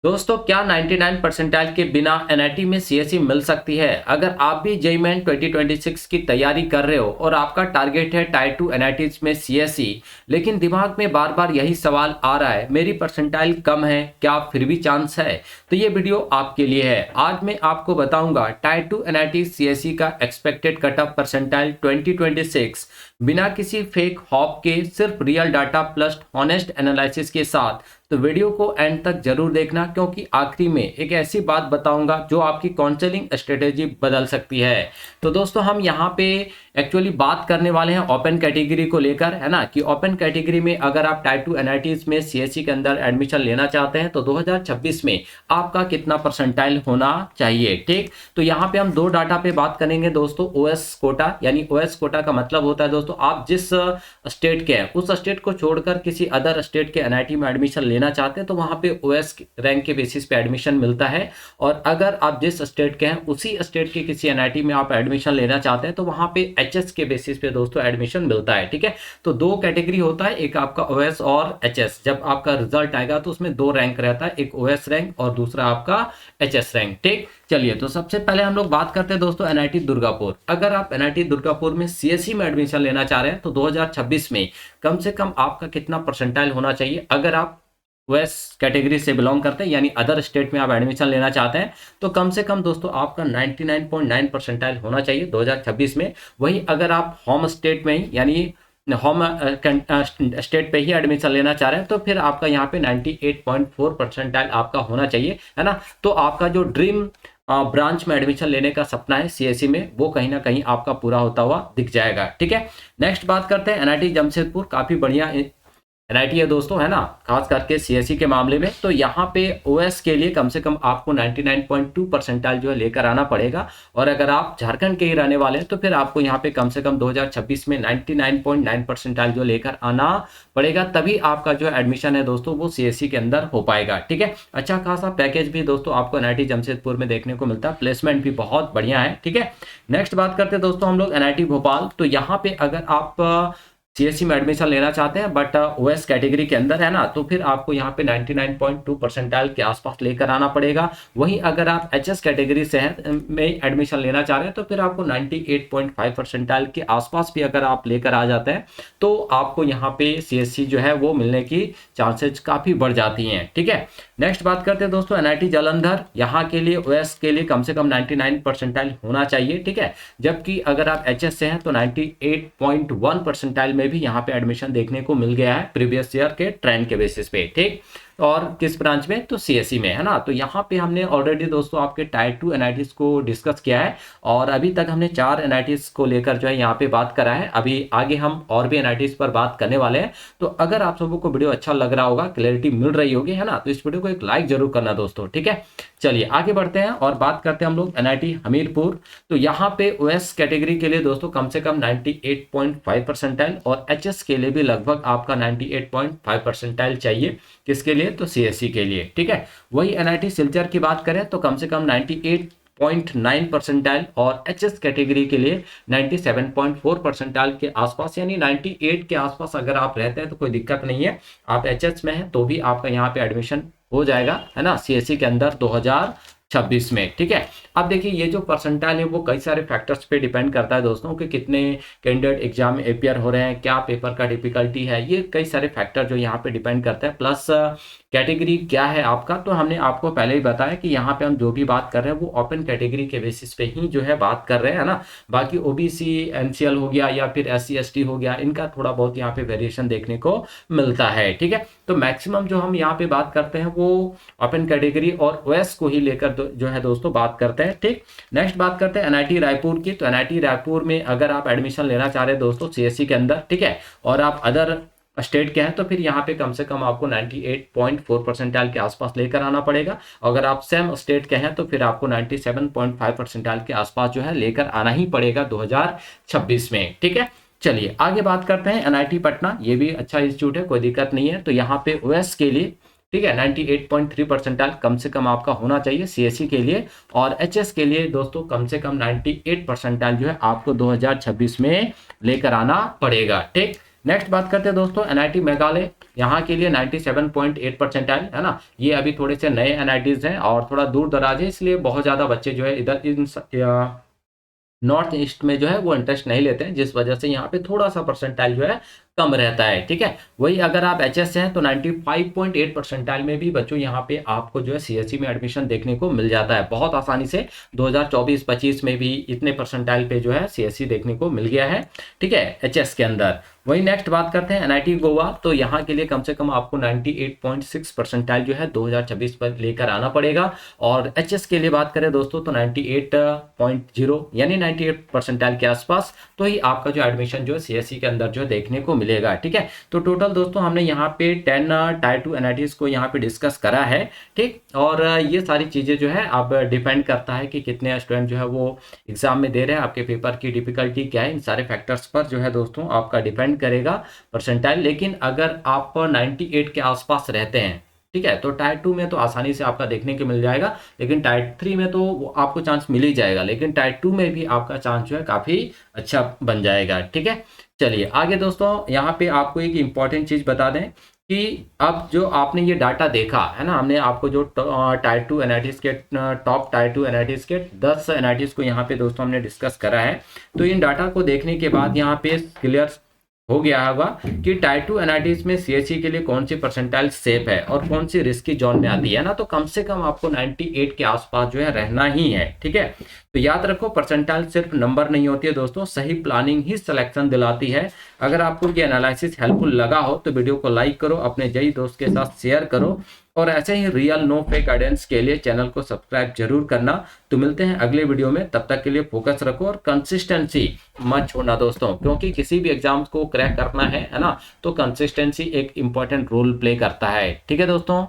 दोस्तों क्या 99 परसेंटाइल के बिना एनआईटी में सीएससी मिल सकती है? अगर आप भी जेईई मेन 2026 की तैयारी कर रहे हो और आपका टारगेट है टायर 2 एनआईटीज में सीएससी, लेकिन दिमाग में बार बार यही सवाल आ रहा है, मेरी परसेंटाइल कम है, क्या फिर भी चांस है? तो ये वीडियो आपके लिए है। आज मैं आपको बताऊंगा टायर 2 एनआईटी सीएससी का एक्सपेक्टेड कट ऑफ परसेंटाइल 2026 बिना किसी फेक हॉप के, सिर्फ real data plus honest analysis के साथ। तो वीडियो को एंड तक जरूर देखना, क्योंकि आखिरी में एक ऐसी बात बताऊंगा जो आपकी काउंसलिंग स्ट्रेटेजी बदल सकती है। तो दोस्तों हम यहाँ पे एक्चुअली बात करने वाले हैं ओपन कैटेगरी को लेकर, है ना, कि ओपन कैटेगरी में अगर आप टायर 2 एनआईटीज में सीएससी के अंदर एडमिशन लेना चाहते हैं तो 2026 में आपका कितना परसेंटाइल होना चाहिए। ठीक, तो यहाँ पे हम दो डाटा पे बात करेंगे दोस्तों। ओएस कोटा, यानी ओएस कोटा का मतलब होता है दोस्तों आप जिस स्टेट के हैं उस स्टेट को छोड़कर किसी अदर स्टेट के एनआईटी में एडमिशन लेना चाहते हैं तो वहां पे ओएस रैंक के बेसिस पे एडमिशन मिलता है। और अगर आप जिस स्टेट के हैं उसी स्टेट के किसी एनआईटी में आप एडमिशन लेना चाहते हैं तो वहां पे एचएस के बेसिस पे दोस्तों एडमिशन मिलता है। ठीक है, तो दो कैटेगरी होता है, एक आपका ओएस और एचएस। जब आपका रिजल्ट आएगा तो उसमें दो रैंक रहता है, एक ओएस रैंक और दूसरा आपका एचएस रैंक। ठीक, चलिए तो सबसे पहले हम लोग बात करते हैं दोस्तों एनआईटी दुर्गापुर। अगर आप एनआईटी दुर्गापुर में सीएससी में एडमिशन लेना चाह रहे हैं तो 2026 में कम से कम आपका कितना परसेंटाइल होना चाहिए? अगर आप ओएस कैटेगरी से बिलोंग करते हैं, यानी अदर स्टेट में आप एडमिशन लेना चाहते हैं, तो कम से कम दोस्तों आपका 99.9 परसेंटाइल होना चाहिए 2026 में। वही अगर आप होम स्टेट में ही, यानी होम स्टेट पे ही एडमिशन लेना चाह रहे हैं तो फिर आपका यहाँ पे 98.4 परसेंटाइल आपका होना चाहिए, है ना। तो आपका जो ड्रीम ब्रांच में एडमिशन लेने का सपना है सीएससी में, वो कहीं ना कहीं आपका पूरा होता हुआ दिख जाएगा। ठीक है, नेक्स्ट बात करते हैं एनआईटी जमशेदपुर। काफी बढ़िया एनआईटी है दोस्तों, है ना, खास करके सीएससी के मामले में। तो यहाँ पे ओएस के लिए कम से कम आपको 99.2 परसेंटाइल जो है लेकर आना पड़ेगा। और अगर आप झारखंड के ही रहने वाले हैं तो फिर आपको यहाँ पे कम से कम 2026 में 99.9 परसेंटाइल जो लेकर आना पड़ेगा, तभी आपका जो एडमिशन है दोस्तों वो सीएससी के अंदर हो पाएगा। ठीक है, अच्छा खासा पैकेज भी दोस्तों आपको एनआईटी जमशेदपुर में देखने को मिलता है, प्लेसमेंट भी बहुत बढ़िया है। ठीक है, नेक्स्ट बात करते हैं दोस्तों हम लोग एनआईटी भोपाल। तो यहाँ पे अगर आप सीएससी में एडमिशन लेना चाहते हैं बट ओएस कैटेगरी के अंदर, है ना, तो फिर आपको यहाँ पे 99.2 परसेंटाइल के आसपास लेकर आना पड़ेगा। वहीं अगर आप एचएस कैटेगरी से में एडमिशन लेना चाह रहे हैं तो फिर आपको 98.5 परसेंटाइल के आसपास भी अगर आप लेकर आ जाते हैं तो आपको यहाँ पे सीएससी जो है वो मिलने की चांसेज काफी बढ़ जाती हैं। ठीक है, नेक्स्ट बात करते हैं दोस्तों एनआईटी जालंधर। यहाँ के लिए ओएस के लिए कम से कम 99 परसेंटाइल होना चाहिए। ठीक है, जबकि अगर आप एचएस से हैं तो 98.1 परसेंटाइल में भी यहाँ पे एडमिशन देखने को मिल गया है प्रीवियस ईयर के ट्रेंड के बेसिस पे। ठीक, और किस ब्रांच में? तो सीएससी में, है ना। तो यहाँ पे हमने ऑलरेडी दोस्तों आपके टायर 2 एनआईटीज को डिस्कस किया है और अभी तक हमने 4 एनआईटीज को लेकर जो है यहाँ पे बात करा है। अभी आगे हम और भी एनआईटीज पर बात करने वाले हैं। तो अगर आप सबको को वीडियो अच्छा लग रहा होगा, क्लैरिटी मिल रही होगी, है ना, तो इस वीडियो को एक लाइक जरूर करना दोस्तों। ठीक है, चलिए आगे बढ़ते हैं और बात करते हैं हम लोग एनआईटी हमीरपुर। तो यहाँ पे ओएस कैटेगरी के लिए दोस्तों कम से कम 98.5 परसेंटाइल और एचएस के लिए भी लगभग आपका 98.5 परसेंटाइल चाहिए। किसके लिए? तो सीएससी के लिए। ठीक है, वही एनआईटी सिलचर की बात करें तो कम से कम 98.9 परसेंटाइल और एचएस कैटेगरी के लिए 97.4 परसेंटाइल के आसपास, यानी 98 के आसपास अगर आप रहते हैं तो कोई दिक्कत नहीं है। आप एचएस में हैं तो भी आपका यहाँ पे एडमिशन हो जाएगा, है ना, सीएससी के अंदर 2026 में। ठीक है, अब देखिए ये जो परसेंटाइल है वो कई सारे फैक्टर्स पे डिपेंड करता है दोस्तों, कि कितने कैंडिडेट एग्जाम में अपियर हो रहे हैं, क्या पेपर का डिफिकल्टी है, ये कई सारे फैक्टर जो यहाँ पे डिपेंड करते हैं। प्लस कैटेगरी क्या है आपका, तो हमने आपको पहले ही बताया कि यहाँ पे हम जो भी बात कर रहे हैं वो ओपन कैटेगरी के बेसिस पे ही जो है बात कर रहे हैं, है ना। बाकी ओबीसी एनसीएल हो गया या फिर एससी एसटी हो गया, इनका थोड़ा बहुत यहाँ पे वेरिएशन देखने को मिलता है। ठीक है, तो मैक्सिमम जो हम यहाँ पे बात करते हैं वो ओपन कैटेगरी और ओएस को ही लेकर जो है दोस्तों बात करते हैं। ठीक, नेक्स्ट बात करते हैं एनआईटी रायपुर की। तो एनआईटी रायपुर में अगर आप एडमिशन लेना चाह रहे हैं दोस्तों सीएससी के अंदर, ठीक है, और आप अदर स्टेट के हैं तो फिर यहाँ पे कम से कम आपको 98.4 परसेंटाइल के आसपास लेकर आना पड़ेगा। अगर आप सेम स्टेट के हैं तो फिर आपको 97.5 परसेंटाइल के आसपास जो है लेकर आना ही पड़ेगा 2026 में। ठीक है, चलिए आगे बात करते हैं एनआईटी पटना। ये भी अच्छा इंस्टीट्यूट है, कोई दिक्कत नहीं है। तो यहाँ पे ओएस के लिए, ठीक है, 98.3 परसेंटाइल कम से कम आपका होना चाहिए सीएससी के लिए। और एचएस के लिए दोस्तों कम से कम 98 परसेंटाइल जो है आपको 2026 में लेकर आना पड़ेगा। ठीक, नेक्स्ट बात करते हैं दोस्तों एनआईटी मेघालय, यहाँ के लिए 97.8 परसेंटाइल है ना। ये अभी थोड़े से नए एनआईटीज हैं और थोड़ा दूर दराज है, इसलिए बहुत ज़्यादा बच्चे जो है इधर इन नॉर्थ ईस्ट में जो है वो इंटरेस्ट नहीं लेते हैं, जिस वजह से यहाँ पे थोड़ा सा परसेंटाइल जो है कम रहता है। ठीक है, वही अगर आप एचएस से हैं तो 95.8 परसेंटाइल में भी बच्चों यहाँ पे आपको जो है सीएससी में एडमिशन देखने को मिल जाता है बहुत आसानी से। 2024-25 में भी इतने परसेंटाइल पे जो है सीएससी देखने को मिल गया है। ठीक है, एचएस के अंदर। वही नेक्स्ट बात करते हैं एनआईटी गोवा, तो यहाँ के लिए कम से कम आपको 98.6 परसेंटाइल जो है 2026 पर लेकर आना पड़ेगा। और एचएस के लिए बात करें दोस्तों तो 98.0 यानी 98 परसेंटाइल के आसपास तो ही आपका जो एडमिशन जो है सीएससी के अंदर जो है देखने को मिलेगा। ठीक है, तो टोटल दोस्तों हमने यहाँ पे 10 टायर 2 एनआईटीज को यहाँ पे डिस्कस करा है। ठीक, और ये सारी चीज़ें जो है अब डिपेंड करता है कि कितने स्टूडेंट जो है वो एग्जाम में दे रहे हैं, आपके पेपर की डिफिकल्टी क्या है, इन सारे फैक्टर्स पर जो है दोस्तों आपका डिपेंड करेगा परसेंटाइल। लेकिन अगर आप 98 के आसपास रहते हैं, ठीक है, तो टायर 2 में तो आसानी से आपका देखने को मिल जाएगा, लेकिन टायर 3 में तो आपको चांस मिल ही जाएगा, लेकिन टायर 2 में भी आपका चांस जो है काफ़ी अच्छा बन जाएगा। ठीक है, चलिए आगे दोस्तों, यहाँ पे आपको एक इम्पॉर्टेंट चीज़ बता दें कि अब जो आपने ये डाटा देखा है ना, हमने आपको जो टायर 2 एनआईटीज के टॉप टायर 2 एनआईटीज के 10 एनआईटीज को यहाँ पे दोस्तों हमने डिस्कस करा है। तो इन डाटा को देखने के बाद यहाँ पे क्लियर हो गया होगा कि टायर 2 एनआईटीज में सीएससी के लिए कौन सी परसेंटाइल सेफ है और कौन सी रिस्की जोन में आती है ना। तो कम से कम आपको 98 के आसपास जो है रहना ही है। ठीक है, तो याद रखो परसेंटाइल सिर्फ नंबर नहीं होती है दोस्तों, सही प्लानिंग ही सिलेक्शन दिलाती है। अगर आपको ये एनालिसिस हेल्पफुल लगा हो तो वीडियो को लाइक करो, अपने जई दोस्त के साथ शेयर करो और ऐसे ही रियल नो फेक गाइडेंस के लिए चैनल को सब्सक्राइब जरूर करना। तो मिलते हैं अगले वीडियो में, तब तक के लिए फोकस रखो और कंसिस्टेंसी मत छोड़ना दोस्तों, क्योंकि किसी भी एग्जाम को क्रैक करना है ना, तो कंसिस्टेंसी एक इंपॉर्टेंट रोल प्ले करता है। ठीक है दोस्तों।